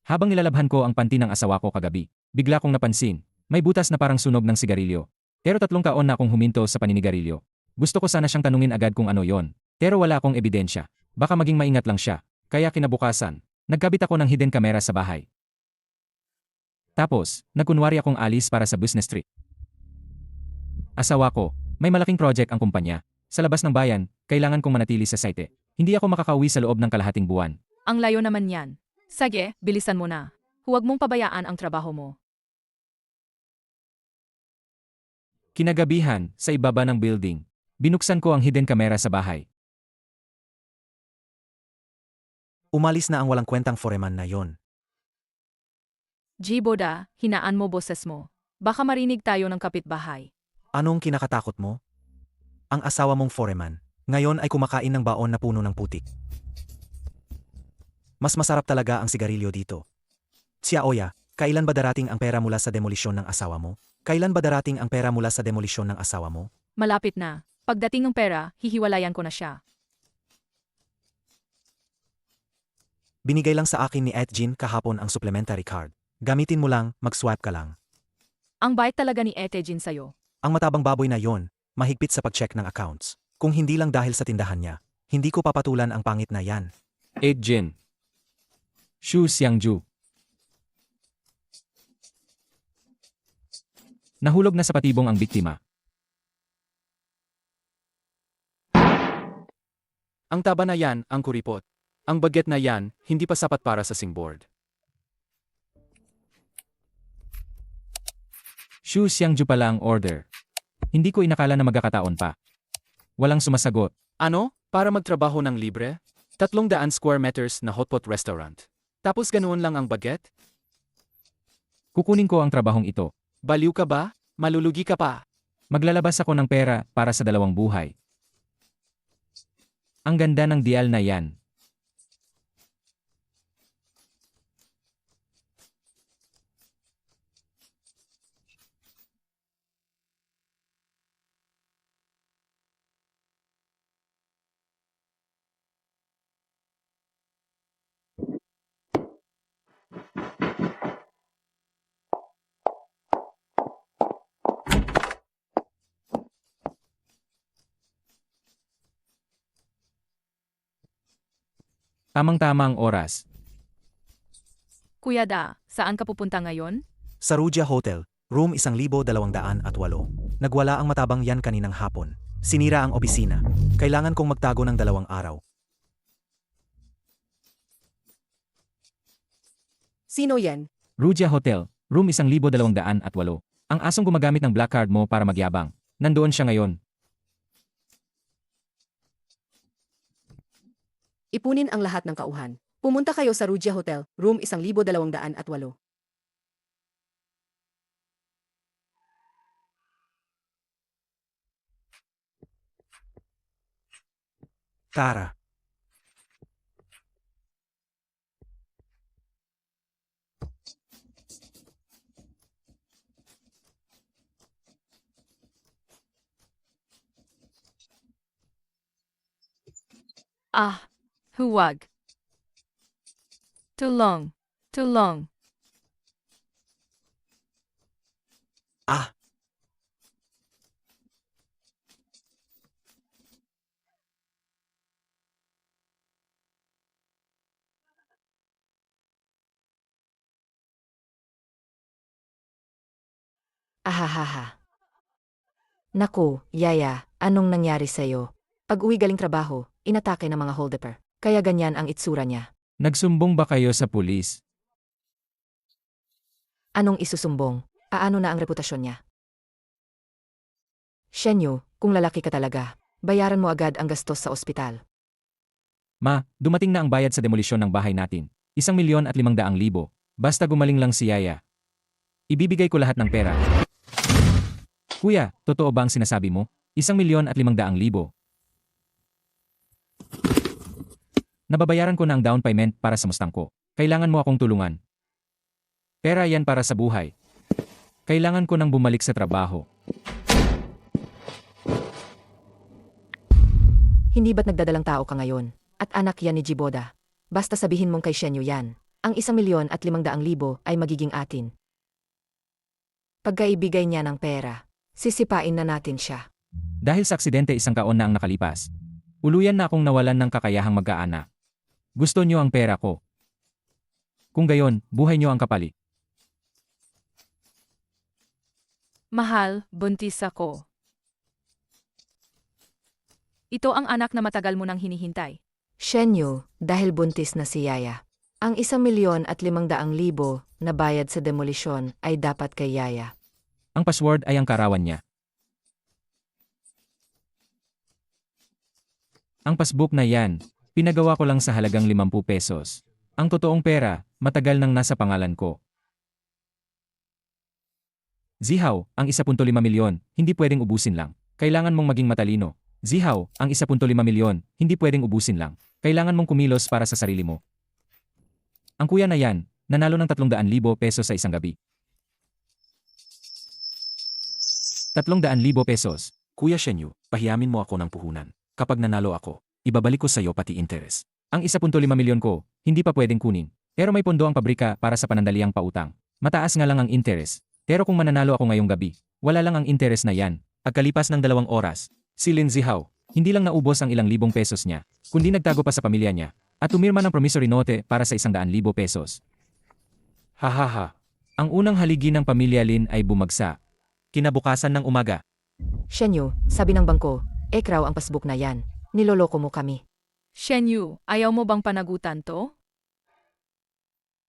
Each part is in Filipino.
Habang nilalabhan ko ang panty ng asawa ko kagabi, bigla kong napansin, may butas na parang sunog ng sigarilyo. Pero 3 taon na akong huminto sa paninigarilyo. Gusto ko sana siyang tanungin agad kung ano yon. Pero wala akong ebidensya. Baka maging maingat lang siya. Kaya kinabukasan, nagkabit ako ng hidden camera sa bahay. Tapos, nagkunwari akong alis para sa business trip. Asawa ko, may malaking project ang kumpanya. Sa labas ng bayan, kailangan kong manatili sa site. Hindi ako makakauwi sa loob ng kalahating buwan. Ang layo naman yan. Sige, bilisan mo na. Huwag mong pabayaan ang trabaho mo. Kinagabihan, sa ibaba ng building, binuksan ko ang hidden camera sa bahay. Umalis na ang walang kwentang foreman na yon. Jiboda, hinaan mo boses mo. Baka marinig tayo ng kapitbahay. Anong kinakatakot mo? Ang asawa mong foreman, ngayon ay kumakain ng baon na puno ng putik. Mas masarap talaga ang sigarilyo dito. Xiaoya, kailan ba darating ang pera mula sa demolisyon ng asawa mo? Kailan ba darating ang pera mula sa demolisyon ng asawa mo? Malapit na. Pagdating ng pera, hihiwalayan ko na siya. Binigay lang sa akin ni Etjin kahapon ang supplementary card. Gamitin mo lang, mag-swipe ka lang. Ang bait talaga ni Etejin sa'yo. Ang matabang baboy na yon, mahigpit sa pag-check ng accounts. Kung hindi lang dahil sa tindahan niya, hindi ko papatulan ang pangit na yan. 8 Jin. Xu Xiangju. Nahulog na sa patibong ang biktima. Ang taba na yan, ang kuripot. Ang baget na yan, hindi pa sapat para sa singboard. Xu Xiangju pala ang order. Hindi ko inakala na magkakataon pa. Walang sumasagot. Ano? Para magtrabaho ng libre? 300 square meters na hotpot restaurant. Tapos ganoon lang ang baget? Kukunin ko ang trabahong ito. Baliw ka ba? Malulugi ka pa. Maglalabas ako ng pera para sa 2 buhay. Ang ganda ng dial na yan. Tamang-tama ang oras. Kuya Da, saan ka pupunta ngayon? Sa Ruja Hotel, room 1208. Nagwala ang matabang yan kaninang hapon. Sinira ang opisina. Kailangan kong magtago ng 2 araw. Sino yan? Ruja Hotel, room 1208. Ang asong gumagamit ng black card mo para magyabang. Nandoon siya ngayon. Ipunin ang lahat ng kauhan. Pumunta kayo sa Rugia Hotel, room 1208. Tara. Ah, huwag. Tulong. Tulong. Ah! Ahahaha. Naku, Yaya, anong nangyari sa'yo? Pag-uwi galing trabaho, inatake ng mga holdeper. Kaya ganyan ang itsura niya. Nagsumbong ba kayo sa pulis? Anong isusumbong? Aano na ang reputasyon niya? Shenyu, kung lalaki ka talaga, bayaran mo agad ang gastos sa ospital. Ma, dumating na ang bayad sa demolisyon ng bahay natin. 1,500,000. Basta gumaling lang si Yaya. Ibibigay ko lahat ng pera. Kuya, totoo ba ang sinasabi mo? 1,500,000. Nababayaran ko na ang down payment para sa Mustang ko. Kailangan mo akong tulungan. Pera yan para sa buhay. Kailangan ko nang bumalik sa trabaho. Hindi ba't nagdadalang tao ka ngayon? At anak yan ni Jiboda. Basta sabihin mong kay Shenyu yan. ang 1,500,000 ay magiging atin. Pagkaibigay niya ng pera, sisipain na natin siya. Dahil sa aksidente isang taon na ang nakalipas. Uluyan na akong nawalan ng kakayahang mag-aana. Gusto niyo ang pera ko. Kung gayon, buhay niyo ang kapalit. Mahal, buntis ako. Ito ang anak na matagal mo nang hinihintay. Shenyu, dahil buntis na si Yaya. Ang 1,500,000 na bayad sa demolisyon ay dapat kay Yaya. Ang password ay ang karawan niya. Ang passbook na yan, pinagawa ko lang sa halagang 50 pesos. Ang totoong pera, matagal nang nasa pangalan ko. Zihaw, ang 1.5 milyon, hindi pwedeng ubusin lang. Kailangan mong maging matalino. Zihaw, ang 1.5 milyon, hindi pwedeng ubusin lang. Kailangan mong kumilos para sa sarili mo. Ang kuya na yan, nanalo ng 300,000 pesos sa isang gabi. 300,000 pesos. Kuya Shenyu, pahiyamin mo ako ng puhunan. Kapag nanalo ako, ibabalik ko sa iyo pati interes. Ang 1.5 milyon ko, hindi pa pwedeng kunin. Pero may pondo ang pabrika para sa panandaliang pautang. Mataas nga lang ang interes. Pero kung mananalo ako ngayong gabi, wala lang ang interes na yan. Pagkalipas ng 2 oras, si Lin Zihaw, hindi lang naubos ang ilang libong pesos niya, kundi nagtago pa sa pamilya niya, at umirma ng promissory note para sa 100,000 pesos. Hahaha. Ang unang haligi ng pamilya Lin ay bumagsak. Kinabukasan ng umaga, Shenyu, sabi ng bangko, raw ang passbook na yan. Niloloko mo kami. Shenyu, ayaw mo bang panagutan to?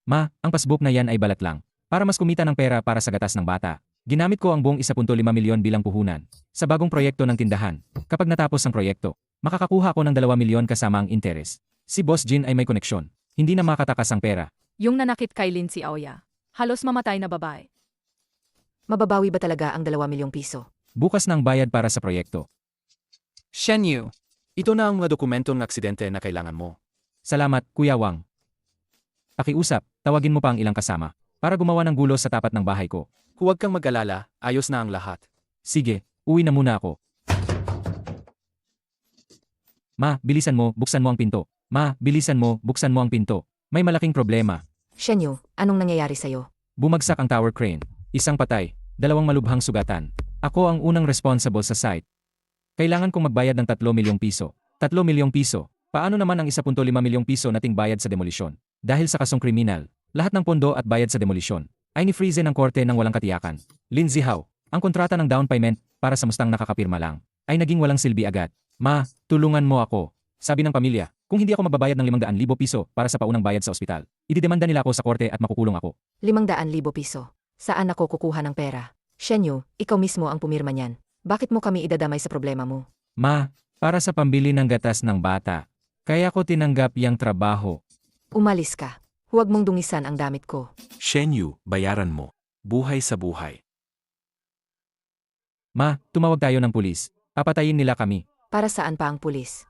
Ma, ang passbook na yan ay balat lang. Para mas kumita ng pera para sa gatas ng bata. Ginamit ko ang buong 1.5 milyon bilang puhunan. Sa bagong proyekto ng tindahan. Kapag natapos ang proyekto, makakakuha ako ng 2 milyon kasama ang interes. Si Boss Jin ay may koneksyon. Hindi na makatakas ang pera. Yung nanakit kay Lin si Aoya. Halos mamatay na babae. Mababawi ba talaga ang 2,000,000 piso? Bukas na ang bayad para sa proyekto. Shenyu, ito na ang mga dokumento ng aksidente na kailangan mo. Salamat, Kuya Wang. Pakiusap, tawagin mo pa ang ilang kasama. Para gumawa ng gulo sa tapat ng bahay ko. Huwag kang mag-alala, ayos na ang lahat. Sige, uwi na muna ako. Ma, bilisan mo, buksan mo ang pinto. Ma, bilisan mo, buksan mo ang pinto. May malaking problema. Shenyu, anong nangyayari sa'yo? Bumagsak ang tower crane. Isang patay, 2 malubhang sugatan. Ako ang unang responsible sa site. Kailangan kong magbayad ng 3 milyong piso. 3 milyong piso. Paano naman ang 1.5 milyong piso nating bayad sa demolisyon? Dahil sa kasong kriminal, lahat ng pondo at bayad sa demolisyon ay ni-freeze ng korte ng walang katiyakan. Lin Zihaw, ang kontrata ng down payment para sa mustang nakakapirma lang ay naging walang silbi agad. Ma, tulungan mo ako. Sabi ng pamilya, kung hindi ako magbabayad ng 500,000 piso para sa paunang bayad sa ospital, ididemanda nila ako sa korte at makukulong ako. 500,000 piso. Saan ako kukuha ng pera? Shenyu, ikaw mismo ang pumirma niyan. Bakit mo kami idadamay sa problema mo? Ma, para sa pambili ng gatas ng bata. Kaya ko tinanggap yang trabaho. Umalis ka. Huwag mong dungisan ang damit ko. Shenyu, bayaran mo. Buhay sa buhay. Ma, tumawag tayo ng pulis. Papatayin nila kami. Para saan pa ang pulis?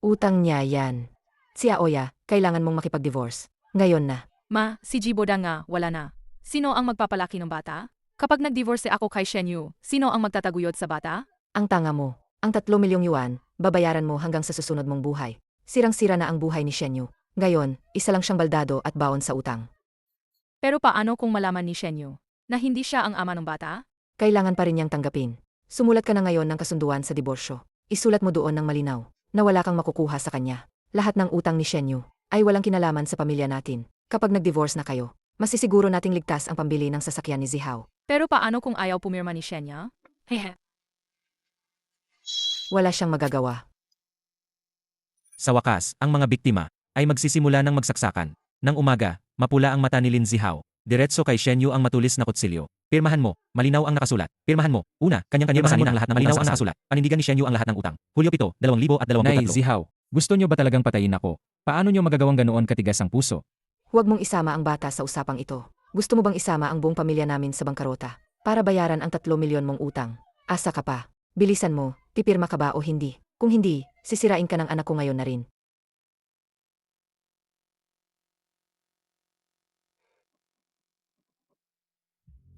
Utang niya yan. Si Aoya, kailangan mong makipag-divorce. Ngayon na. Ma, si Jiboda nga, wala na. Sino ang magpapalaki ng bata? Kapag nag-divorce ako kay Shenyu, sino ang magtataguyod sa bata? Ang tanga mo. Ang 3 milyong yuan, babayaran mo hanggang sa susunod mong buhay. Sirang-sira na ang buhay ni Shenyu. Ngayon, isa lang siyang baldado at baon sa utang. Pero paano kung malaman ni Shenyu na hindi siya ang ama ng bata? Kailangan pa rin niyang tanggapin. Sumulat ka na ngayon ng kasunduan sa diborsyo. Isulat mo doon ng malinaw na wala kang makukuha sa kanya. Lahat ng utang ni Shenyu ay walang kinalaman sa pamilya natin. Kapag nag-divorce na kayo, masisiguro nating ligtas ang pambili ng sasakyan ni Zihaw. Pero paano kung ayaw pumirma ni Shenya? Hehe. Wala siyang magagawa. Sa wakas, ang mga biktima ay magsisimula ng magsaksakan. Nang umaga, mapula ang mata ni Lin Zihaw. Diretso kay Shenyu ang matulis na kutsilyo. Pirmahan mo, malinaw ang nakasulat. Pirmahan mo, una, kanyang-kanya basahin ang lahat ng malinaw ang nakasulat. Panindigan ni Shenyu ang lahat ng utang. Hulyo 7, 2023. Nay, Zihaw, gusto nyo ba talagang patayin ako? Paano nyo magagawang ganoon katigas ang puso? Huwag mong isama ang bata sa usapang ito. Gusto mo bang isama ang buong pamilya namin sa bangkarota para bayaran ang 3 milyon mong utang? Asa ka pa. Bilisan mo, pipirma ka ba o hindi? Kung hindi, sisirain ka ng anak ko ngayon na rin.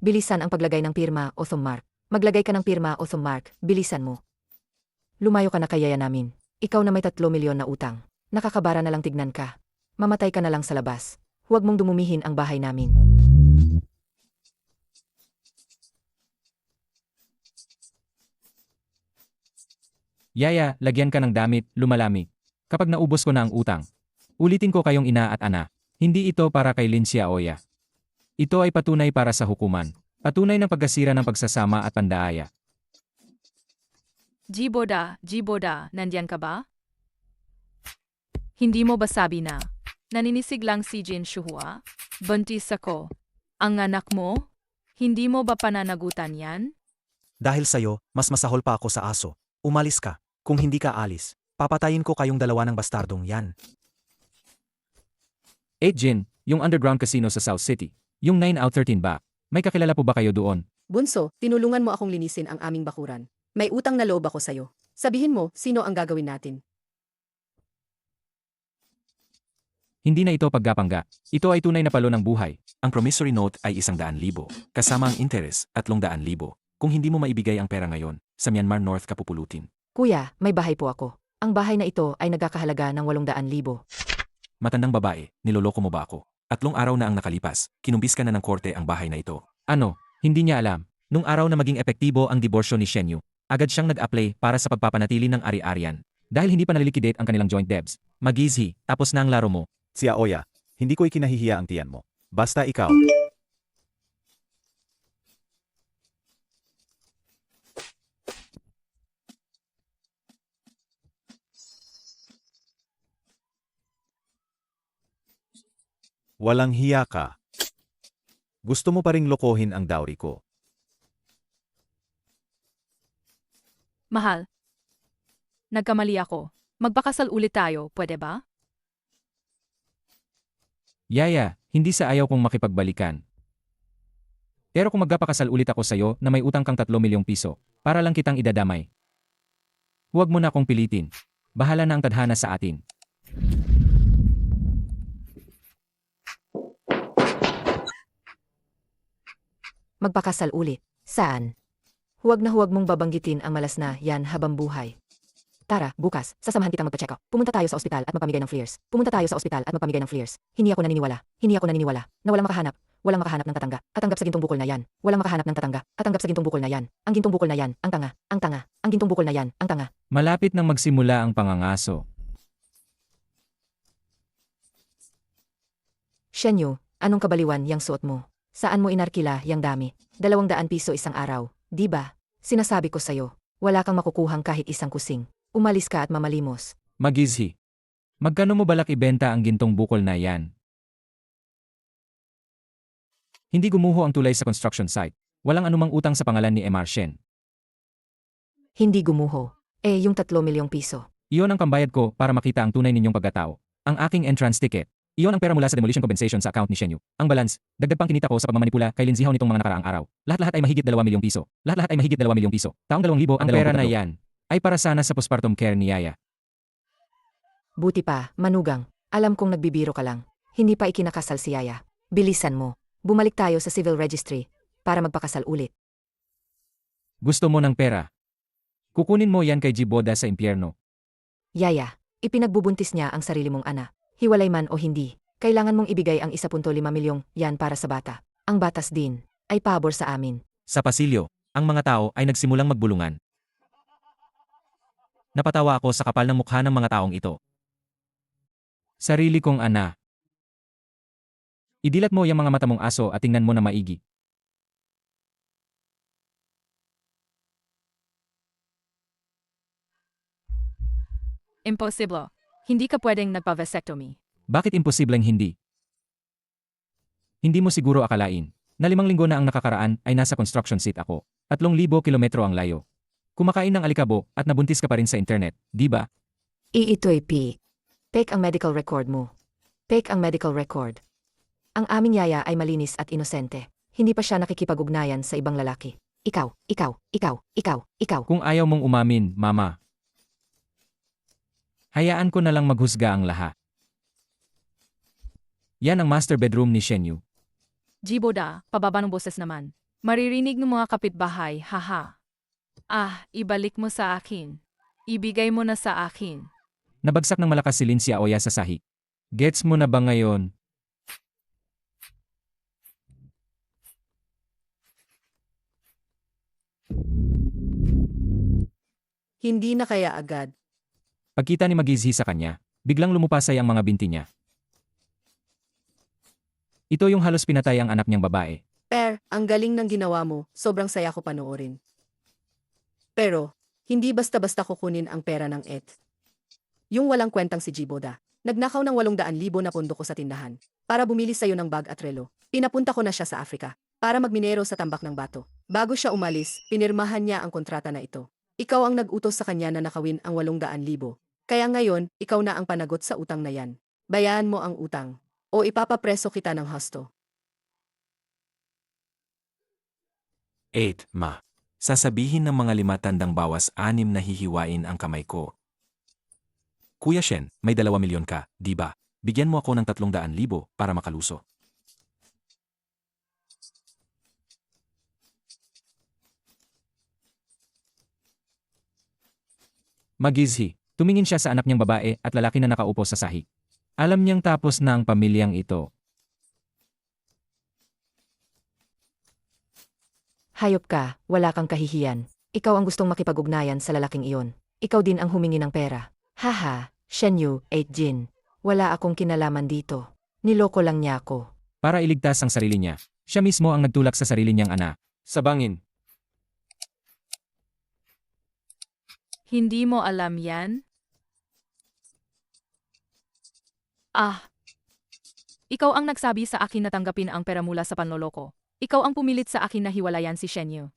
Bilisan ang paglagay ng pirma o thumbmark. Maglagay ka ng pirma o thumbmark, bilisan mo. Lumayo ka na kay yaya namin. Ikaw na may 3 milyon na utang. Nakakabara na lang tignan ka. Mamatay ka na lang sa labas. Huwag mong dumumihin ang bahay namin. Yaya, lagyan ka ng damit, lumalami. Kapag naubos ko na ang utang. Ulitin ko kayong ina at ana. Hindi ito para kay Lin Xiaoya. Ito ay patunay para sa hukuman. Patunay ng pagkasira ng pagsasama at pandaaya. Jiboda, nandyan ka ba? Hindi mo ba sabi na, naninisig lang si Jin Shuhua? Buntis ako. Ang anak mo? Hindi mo ba pananagutan yan? Dahil sa'yo, mas masahol pa ako sa aso. Umalis ka. Kung hindi ka alis, papatayin ko kayong dalawa ng bastardong yan. 8 Jin, yung underground casino sa South City. Yung 9 out 13 ba? May kakilala po ba kayo doon? Bunso, tinulungan mo akong linisin ang aming bakuran. May utang na loob ako sa'yo. Sabihin mo, sino ang gagawin natin? Hindi na ito paggapangga. Ito ay tunay na palo ng buhay. Ang promissory note ay 100,000, kasama ang interes, 300,000. Kung hindi mo maibigay ang pera ngayon, sa Myanmar North ka pupulutin. Kuya, may bahay po ako. Ang bahay na ito ay nagkakahalaga ng 800,000. Matandang babae, niloloko mo ba ako? 3 araw na ang nakalipas, kinumbis ka na ng korte ang bahay na ito. Ano, hindi niya alam. Nung araw na maging epektibo ang diborsyo ni Shen Yu, agad siyang nag-apply para sa pagpapanatili ng ari-arian. Dahil hindi pa nalilikidate ang kanilang joint debts. Magizhi, tapos na ang laro mo. Xiaoya, hindi ko ikinahihiya ang tiyan mo. Basta ikaw. Walang hiya ka. Gusto mo pa ring lokohin ang dowry ko. Mahal. Nagkamali ako. Magpakasal ulit tayo, pwede ba? Yaya, hindi sa ayaw kong makipagbalikan. Pero kung magpapakasal ulit ako sa'yo na may utang kang 3 milyong piso, para lang kitang idadamay. Huwag mo na akong pilitin. Bahala na ang tadhana sa atin. Magpakasal ulit. Saan? Huwag mong babanggitin ang malas na yan habang buhay. Tara, bukas, sasamahan kitang magpa-check up. Pumunta tayo sa ospital at magpamigay ng fleers. Hindi ako naniniwala. Na walang makahanap ng tatangga. Tatanggap sa gintong bukol na yan. Walang makahanap ng tatangga. Tatanggap sa gintong bukol na yan. Ang gintong bukol na yan, ang tanga. Ang gintong bukol na yan, ang tanga. Malapit nang magsimula ang pangangaso. Shen Yu, anong kabaliwan yang suot mo? Saan mo inarkila yang dami? 200 piso isang araw, di ba? Sinasabi ko sa'yo, wala kang makukuhang kahit isang kusing. Umalis ka at mamalimos. Magizhi. Magkano mo balak ibenta ang gintong bukol na yan? Hindi gumuho ang tulay sa construction site. Walang anumang utang sa pangalan ni Mr. Shen. Hindi gumuho. Yung 3 milyong piso. Iyon ang pambayad ko para makita ang tunay ninyong pagkatao. Ang aking entrance ticket. Iyon ang pera mula sa demolition compensation sa account ni Shen Yu. Ang balance, dagdag pang kinita ko sa pagmamanipula kay Lin Zihao nitong mga nakaraang araw. Lahat-lahat ay mahigit 2 milyong piso. Taong 2,000 ang pera na yan ay para sana sa postpartum care ni Yaya. Buti pa, manugang. Alam kong nagbibiro ka lang. Hindi pa ikinakasal si Yaya. Bilisan mo. Bumalik tayo sa civil registry para magpakasal ulit. Gusto mo ng pera? Kukunin mo yan kay Jiboda sa impyerno. Yaya, ipinagbubuntis niya ang sarili mong ana. Hiwalay man o hindi, kailangan mong ibigay ang 1.5 milyong yan para sa bata. Ang batas din ay pabor sa amin. Sa pasilyo, ang mga tao ay nagsimulang magbulungan. Napatawa ako sa kapal ng mukha ng mga taong ito. Sarili kong ana. Idilat mo yung mga mata mong aso at tingnan mo na maigi. Imposible. Hindi ka pwedeng nagpa-vasectomy. Bakit imposibleng hindi? Hindi mo siguro akalain na 5 linggo na ang nakakaraan ay nasa construction site ako. 3,000 kilometro ang layo. Kumakain ng alikabo at nabuntis ka pa rin sa internet, di ba? Ito'y P. Fake ang medical record mo. Fake ang medical record. Ang aming Yaya ay malinis at inosente. Hindi pa siya nakikipag-ugnayan sa ibang lalaki. Ikaw. Kung ayaw mong umamin, mama. Hayaan ko na lang maghusga ang lahat. Yan ang master bedroom ni Shen Yu. Jiboda, pababa ng boses naman. Maririnig ng mga kapitbahay, haha. Ibalik mo sa akin. Ibigay mo na sa akin. Nabagsak ng malakas si Lin Xiaoya sa sahig. Gets mo na ba ngayon? Hindi na kaya agad. Pagkita ni Magizhi sa kanya, biglang lumupasay ang mga binti niya. Ito yung halos pinatay ang anak niyang babae. Per, ang galing ng ginawa mo, sobrang saya ko panoorin. Pero, hindi basta-basta kukunin ang pera ng Et. Yung walang kwentang si Jiboda, nagnakaw ng 800,000 na pondo ko sa tindahan para bumili sa'yo ng bag at relo. Pinapunta ko na siya sa Afrika para magminero sa tambak ng bato. Bago siya umalis, pinirmahan niya ang kontrata na ito. Ikaw ang nag-utos sa kanya na nakawin ang 800,000. Kaya ngayon, ikaw na ang panagot sa utang na yan. Bayaan mo ang utang. O ipapapreso kita ng husto. 8. Ma. Sasabihin ng mga 5 tandang bawas 6 na hihiwain ang kamay ko. Kuya Shen, may 2 milyon ka, di ba? Bigyan mo ako ng 300,000 para makaluso. Magizhi, tumingin siya sa anak niyang babae at lalaki na nakaupo sa sahig. Alam niyang tapos na ang pamilyang ito. Hayop ka, wala kang kahihiyan. Ikaw ang gustong makipag-ugnayan sa lalaking iyon. Ikaw din ang humingi ng pera. Haha, Shenyu, 8 Jin. Wala akong kinalaman dito. Niloko lang niya ako. Para iligtas ang sarili niya, siya mismo ang nagtulak sa sarili niyang anak. Sa bangin. Hindi mo alam yan? Ah. Ikaw ang nagsabi sa akin na tanggapin ang pera mula sa panloloko. Ikaw ang pumilit sa akin na hiwalayan si Shenyu.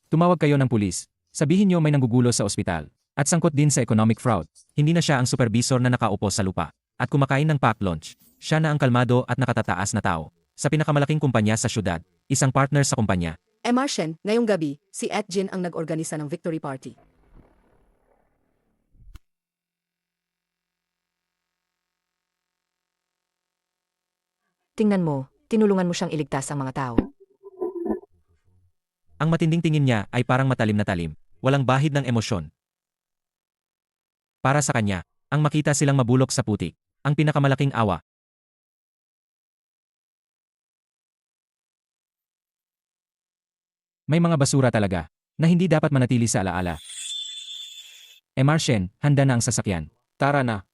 Tumawag kayo ng pulis. Sabihin niyo may nanggugulo sa ospital. At sangkot din sa economic fraud. Hindi na siya ang supervisor na nakaupo sa lupa. At kumakain ng packed lunch. Siya na ang kalmado at nakatataas na tao. Sa pinakamalaking kumpanya sa syudad, isang partner sa kumpanya. Marshen, ngayong gabi, si Et Jin ang nag-organisa ng victory party. Tingnan mo, tinulungan mo siyang iligtas ang mga tao. Ang matinding tingin niya ay parang matalim na talim. Walang bahid ng emosyon. Para sa kanya, ang makita silang mabulok sa putik, ang pinakamalaking awa. May mga basura talaga, na hindi dapat manatili sa alaala. Marshen, handa na ang sasakyan. Tara na.